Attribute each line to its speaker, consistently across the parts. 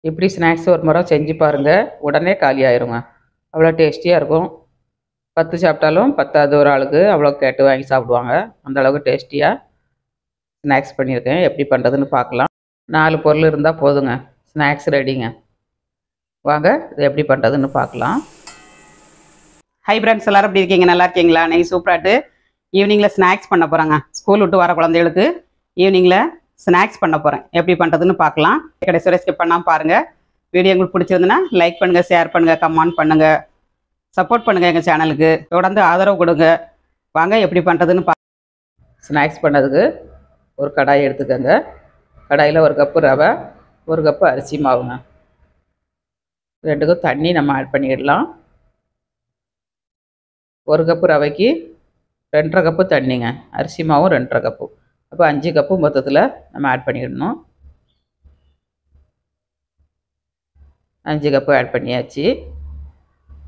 Speaker 1: இப்படி ஸ்நாக்ஸ் ஒரு முறை செஞ்சு பாருங்கள், உடனே காலி ஆயிருங்க. அவ்வளோ டேஸ்டியாக இருக்கும். 10 சாப்பிட்டாலும் பத்தாது ஒரு ஆளுக்கு, அவ்வளோ கேட்டு வாங்கி சாப்பிடுவாங்க. அந்த அளவுக்கு டேஸ்டியாக ஸ்நாக்ஸ் பண்ணியிருக்கேன். எப்படி பண்ணுறதுன்னு பார்க்கலாம். 4 பொருள் இருந்தால் போதுங்க, ஸ்நாக்ஸ் ரெடிங்க. வாங்க இது எப்படி பண்ணுறதுன்னு பார்க்கலாம்.
Speaker 2: ஹை ஃப்ரெண்ட்ஸ், எல்லாரும் எப்படி இருக்கீங்க? நல்லா இருக்கீங்களா? இன்னைக்கு சூப்பராட்டு ஈவினிங்கில் ஸ்நாக்ஸ் பண்ண போகிறாங்க. ஸ்கூல் விட்டு வர குழந்தைகளுக்கு ஈவினிங்கில் ஸ்நாக்ஸ் பண்ண போகிறேன். எப்படி பண்ணுறதுன்னு பார்க்கலாம். கடைசி வரை ஸ்கிப் பண்ணாமல் பாருங்கள். வீடியோ உங்களுக்கு பிடிச்சிருந்துன்னா லைக் பண்ணுங்கள், ஷேர் பண்ணுங்கள், கமெண்ட் பண்ணுங்கள், சப்போர்ட் பண்ணுங்கள். எங்கள் சேனலுக்கு தொடர்ந்து ஆதரவு கொடுங்க. வாங்க எப்படி பண்ணுறதுன்னு
Speaker 1: ஸ்நாக்ஸ் பண்ணதுக்கு ஒரு கடாய் எடுத்துக்கோங்க. கடாயில் 1 கப்பு ரவை, 1 கப்பு அரிசி மாவுங்க. ரெண்டுக்கும் தண்ணி நம்ம ஆட் பண்ணிடலாம். 1 கப்பு ரவைக்கு 2.5 கப்பு தண்ணிங்க. அரிசி மாவும் 2.5 கப்பு. அப்போ 5 கப்பு மொத்தத்தில் நம்ம ஆட் பண்ணிடணும். 5 கப்பு ஆட் பண்ணியாச்சு.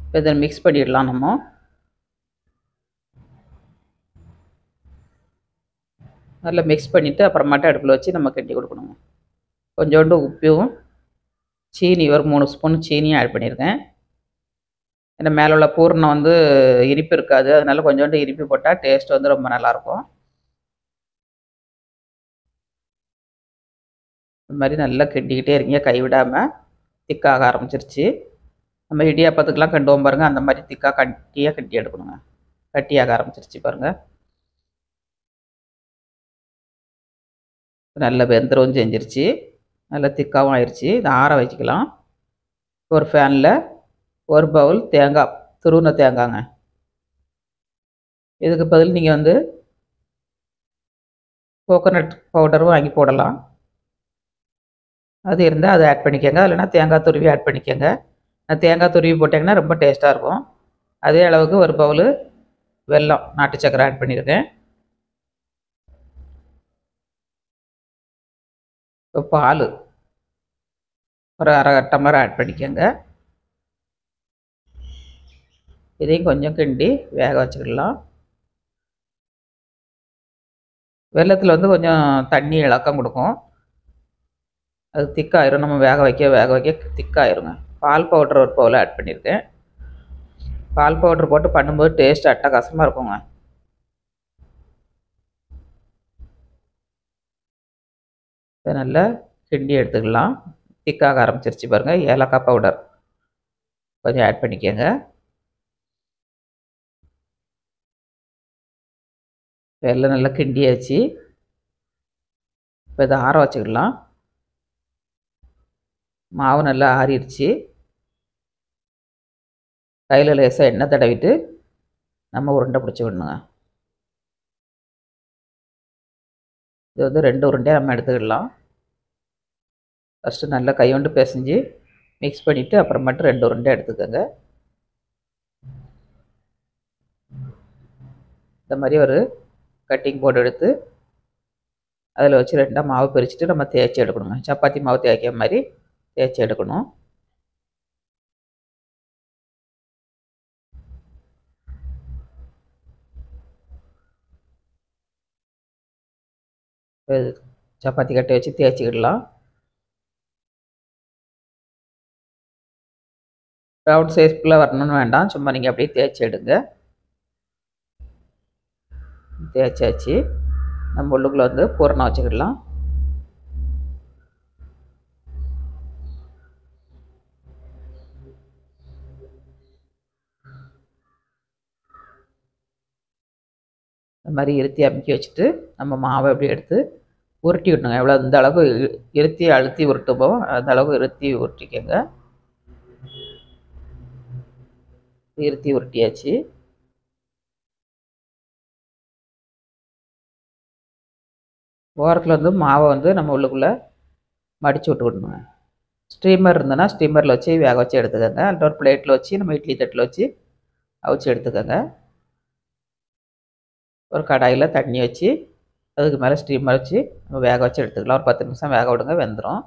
Speaker 1: இப்போ இதை மிக்ஸ் பண்ணிடலாம். நம்ம நல்லா மிக்ஸ் பண்ணிவிட்டு அப்புறமாட்ட அடுப்பில் வச்சு நம்ம கட்டி கொடுக்கணுங்க. கொஞ்சோண்டு உப்பும் சீனி, ஒரு 3 ஸ்பூன் சீனியும் ஆட் பண்ணியிருக்கேன். ஏன்னா மேலே உள்ள பூர்ணம் வந்து இனிப்பு இருக்காது, அதனால கொஞ்சோண்டு இனிப்பு போட்டால் டேஸ்ட் வந்து ரொம்ப நல்லாயிருக்கும். இந்த மாதிரி நல்லா கிண்டிக்கிட்டே இருக்கீங்க, கைவிடாமல். திக்காக ஆரம்பிச்சிருச்சு. நம்ம இடியாப்பத்துக்கெலாம் கிண்டுவோம் பாருங்கள், அந்த மாதிரி திக்காக கட்டியாக கட்டி எடுக்கணுங்க. கட்டியாக ஆரம்பிச்சிருச்சு பாருங்கள். நல்ல வெந்தரவும் செஞ்சிருச்சு, நல்லா திக்காகவும் ஆயிடுச்சு. இதை ஆற வச்சுக்கலாம். ஒரு ஃபேனில் 1 பவுல் தேங்காய், துருவின தேங்காய்ங்க. இதுக்கு பதில் நீங்கள் வந்து கோகோனட் பவுடரும் வாங்கி போடலாம். அது இருந்தால் அதை ஆட் பண்ணிக்கோங்க. இல்லைனா தேங்காய் துருவி ஆட் பண்ணிக்கோங்க. தேங்காய் துருவி போட்டிங்கன்னா ரொம்ப டேஸ்ட்டாக இருக்கும். அதே அளவுக்கு 1 பவுல் வெல்லம், நாட்டு சக்கரை ஆட் பண்ணியிருக்கேன். இப்போ பால் ஒரு 1/2 டம்ளர் ஆட் பண்ணிக்கோங்க. இதையும் கொஞ்சம் கிண்டி வேக வச்சுக்கலாம். வெல்லத்தில் வந்து கொஞ்சம் தண்ணி இளக்கம் கொடுக்கும், அது திக்காயிரும். நம்ம வேக வைக்க திக்காயிருங்க. பால் பவுட்ரு 1 பவுல் ஆட் பண்ணியிருக்கேன். பால் பவுட்ரு போட்டு பண்ணும்போது டேஸ்ட் அட்டகாசமாக இருக்குங்க. இதை நல்லா கிண்டி எடுத்துக்கலாம். திக்காக ஆரம்பிச்சிருச்சு பாருங்கள். ஏலக்காய் பவுடர் கொஞ்சம் ஆட் பண்ணிக்கோங்க. எல்லாம் நல்லா கிண்டியாச்சு. இப்போ இதை ஆற வச்சுக்கலாம். மாவு நல்லா ஆறிடுச்சு. கையில் லேசாக எண்ணெய் தடவிட்டு நம்ம உருண்டை பிடிச்சி விடணுங்க. இது வந்து 2 உருண்டையாக நம்ம எடுத்துக்கிடலாம். ஃபஸ்ட்டு நல்லா கையொண்டு பிசைஞ்சு மிக்ஸ் பண்ணிவிட்டு அப்புறமேட்டு 2 உருண்டை எடுத்துக்கோங்க. இந்த மாதிரி ஒரு கட்டிங் போர்டு எடுத்து அதில் வச்சு 2ஆக மாவு பிரிச்சுட்டு நம்ம தேய்ச்சி எடுக்கணுங்க. சப்பாத்தி மாவு தேய்க்கிற மாதிரி தேய்ச்சி எடுக்கணும். சப்பாத்தி கட்டை வச்சு தேய்ச்சிக்கிடலாம். ரவுண்ட் சைஸ்க்குள்ளே வரணும்னு வேண்டாம், சும்மா நீங்கள் அப்படியே தேய்ச்சி எடுங்க. தேய்ச்சாச்சு. நம்ம உள்ளுக்குள்ளே வந்து பூரணம் வச்சுக்கிடலாம். இந்த மாதிரி இருத்தி அமுக்கி வச்சுட்டு நம்ம மாவை எப்படி எடுத்து உருட்டி விடணுங்க. எவ்வளோ இந்த அளவுக்கு இருத்தி அழுத்தி உருட்டுமோ அந்த அளவுக்கு இருத்தி உருட்டிக்கோங்க. இருத்தி உருட்டியாச்சு. ஓரத்தில் வந்து மாவை வந்து நம்ம உள்ளுக்குள்ளே மடித்து விட்டு விடணுங்க. ஸ்டீமர் இருந்ததுன்னா ஸ்டீமரில் வச்சு வேக வச்சு எடுத்துக்கோங்க. அல்ல ஒரு பிளேட்டில் வச்சு நம்ம இட்லி தட்டில் வச்சு அவிச்சு எடுத்துக்கோங்க. ஒரு கடாயில் தண்ணி வச்சு அதுக்கு மேலே ஸ்டீமர் வச்சு நம்ம வேக வச்சு எடுத்துக்கலாம். ஒரு 10 நிமிஷம் வேக விடுங்க, வெந்துடும்.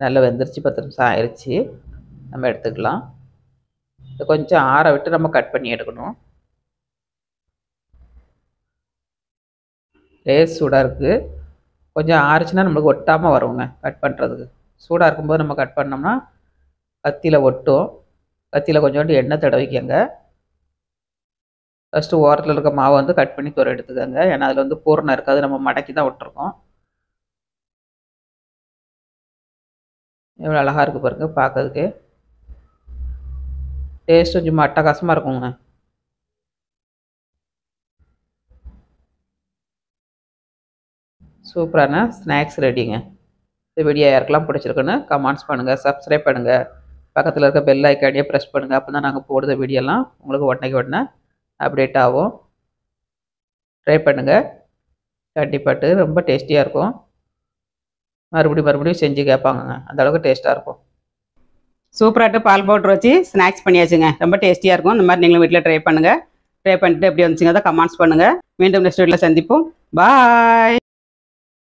Speaker 1: நல்லா வெந்துருச்சு. 10 நிமிஷம் ஆயிடுச்சு. நம்ம எடுத்துக்கலாம். இது கொஞ்சம் ஆற விட்டு நம்ம கட் பண்ணி எடுக்கணும். லேஸ் சூடாக இருக்குது. கொஞ்சம் ஆறுச்சுன்னா நம்மளுக்கு ஒட்டாமல் வருங்க கட் பண்ணுறதுக்கு. சூடாக இருக்கும்போது நம்ம கட் பண்ணோம்னா கத்தியில் ஒட்டும். கத்தியில் கொஞ்சோண்டு எண்ணெய் தடவிக்கங்க. ஃபஸ்ட்டு ஓரத்தில் இருக்க மாவை வந்து கட் பண்ணி தூர எடுத்துக்கோங்க. ஏன்னா அதில் வந்து பூரணம் இருக்காது, நம்ம மடக்கி தான் விட்டுருக்கோம். எவ்வளோ அழகாக இருக்குது பாருங்கள் பார்க்கறதுக்கு. டேஸ்ட்டும் சும்மா அட்டகாசமாக இருக்குங்க. சூப்பரான ஸ்நாக்ஸ் ரெடிங்க. இந்த வீடியோ யாருக்கெல்லாம் பிடிச்சிருக்குன்னு கமெண்ட்ஸ் பண்ணுங்கள், சப்ஸ்கிரைப் பண்ணுங்கள், பக்கத்தில் இருக்க பெல் ஐக்கானே ப்ரெஸ் பண்ணுங்கள். அப்போ தான் நாங்கள் போடுற வீடியோலாம் உங்களுக்கு உடனே அப்டேட் ஆகும். ட்ரை பண்ணுங்கள், கண்டிப்பாட்டு ரொம்ப டேஸ்டியாக இருக்கும். மறுபடியும் செஞ்சு கேட்பாங்கங்க, அந்த அளவுக்கு டேஸ்ட்டாக இருக்கும்.
Speaker 2: சூப்பராட்டு பால் பவுடர் வச்சு ஸ்நாக்ஸ் பண்ணியாச்சுங்க. ரொம்ப டேஸ்டியாக இருக்கும். இந்த மாதிரி நீங்களும் வீட்டில் ட்ரை பண்ணுங்கள். ட்ரை பண்ணிட்டு எப்படி வந்துச்சுங்க அதை கமெண்ட்ஸ் பண்ணுங்கள். மீண்டும் நெக்ஸ்ட் வீடியோவில் சந்திப்போம். பாய்.